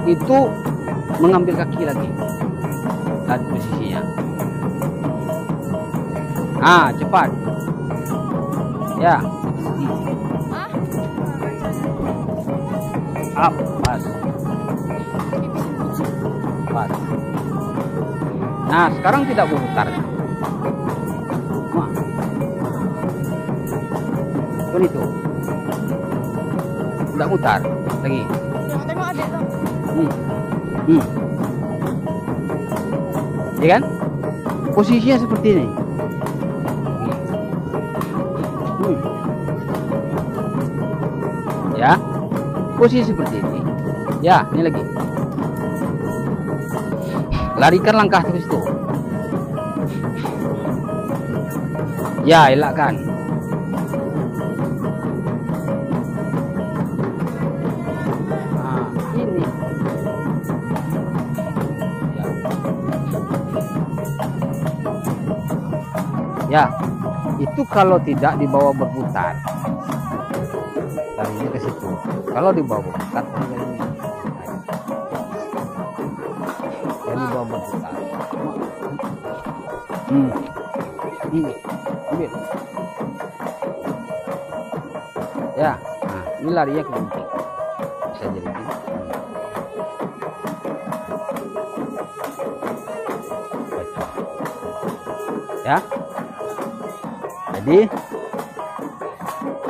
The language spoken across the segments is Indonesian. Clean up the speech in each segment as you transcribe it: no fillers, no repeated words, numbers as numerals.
itu mengambil kaki lagi. Lihat posisinya. Ah, cepat. Ya. Up, pas. Pas. Nah, sekarang tidak berputar. Wah. Itu. Tidak mutar lagi. Tengok adik tuh. Ya kan? Posisinya seperti ini. Ya, posisi seperti ini. Ya, ini lagi. Larikan langkah terus itu. Ya, elakkan. Nah, ini. Ya, itu kalau tidak dibawa berputar. Dari ini ke situ. Kalau dibawa berputar, dari ini. Jadi dibawa berputar. Ambil. Ya, nah ini larinya ke sini. Bisa jadi ini. Ya. Jadi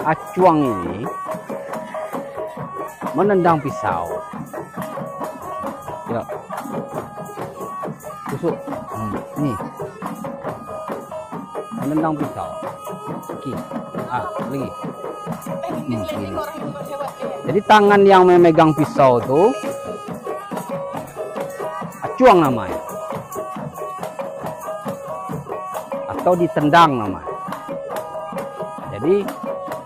acuang ini menendang pisau. Ya. Tusuk. Nih. Menendang pisau. Oke. Lagi. Jadi tangan yang memegang pisau itu acuang namanya. Atau ditendang namanya. Jadi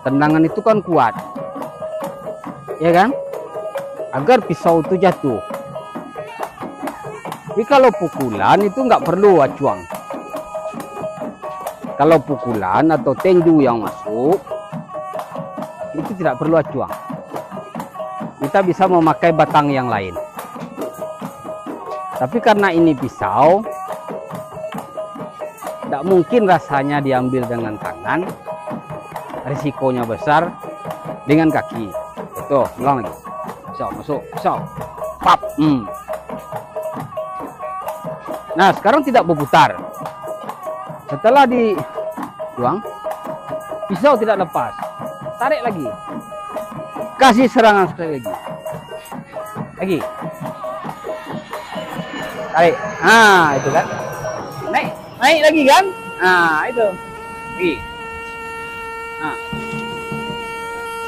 tendangan itu kan kuat, ya kan? Agar pisau itu jatuh. Tapi kalau pukulan itu nggak perlu acuang. Kalau pukulan atau tinju yang masuk, itu tidak perlu acuang. Kita bisa memakai batang yang lain. Tapi karena ini pisau, tidak mungkin rasanya diambil dengan tangan. Risikonya besar dengan kaki. Itu, ulang lagi. Pisau, masuk, pisau. Pap. Nah, sekarang tidak berputar. Setelah dibuang, pisau tidak lepas. Tarik lagi. Kasih serangan sekali lagi. Lagi. Tarik. Nah, itu kan. Naik lagi kan? Nah, itu. Lagi. Nah.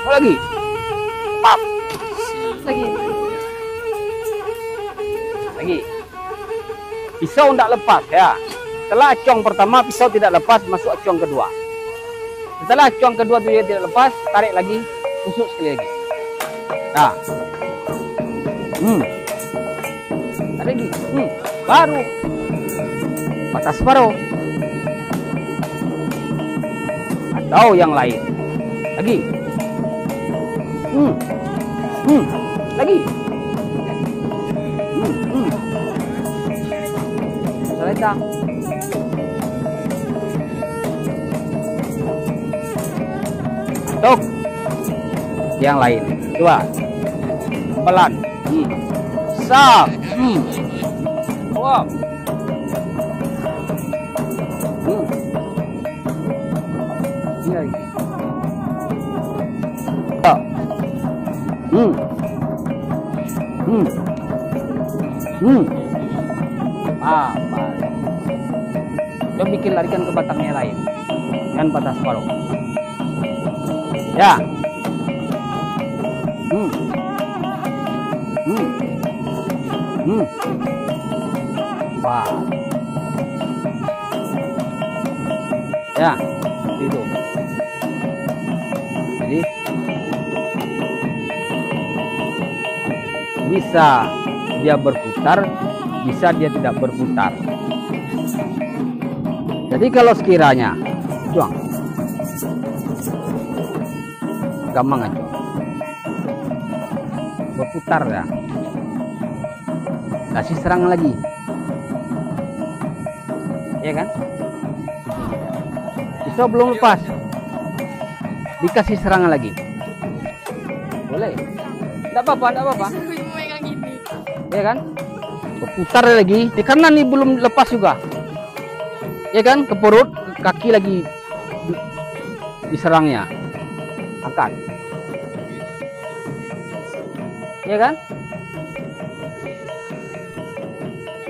Lagi. Pap. Lagi. Lagi. Pisau tidak lepas ya. Setelah acuang pertama pisau tidak lepas, masuk acuang kedua. Setelah acuang kedua dia tidak lepas, tarik lagi, tusuk sekali lagi. Nah. Tarik lagi. Baru. Patah separuh. Atau yang lain. Lagi. Lagi. Selesai. Tuk. Yang lain. Dua. Pelan. Sap. Wow. Ini lagi. Apa? Coba bikin larikan ke batangnya lain. Kan patah separuh. Ya. Wah. Ya, itu. Jadi bisa dia berputar, bisa dia tidak berputar. Jadi kalau sekiranya juang gampang aja berputar ya. kasih serangan lagi. Ya kan? Pisau belum lepas, dikasih serangan lagi. Boleh. Enggak apa-apa, enggak apa-apa. Ya kan? Putar lagi. Karena ini belum lepas juga. Ya kan? Ke perut, kaki lagi diserangnya. Angkat. Ya kan?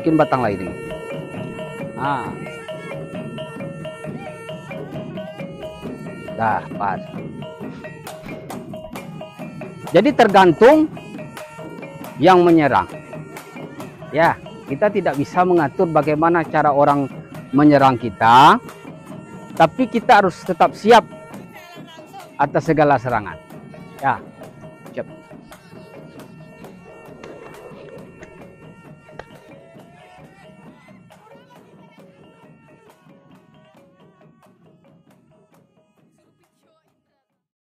Bikin batang lagi ini. Ah. Dah, pas. Jadi tergantung yang menyerang. Ya, kita tidak bisa mengatur bagaimana cara orang menyerang kita, tapi kita harus tetap siap atas segala serangan. Ya.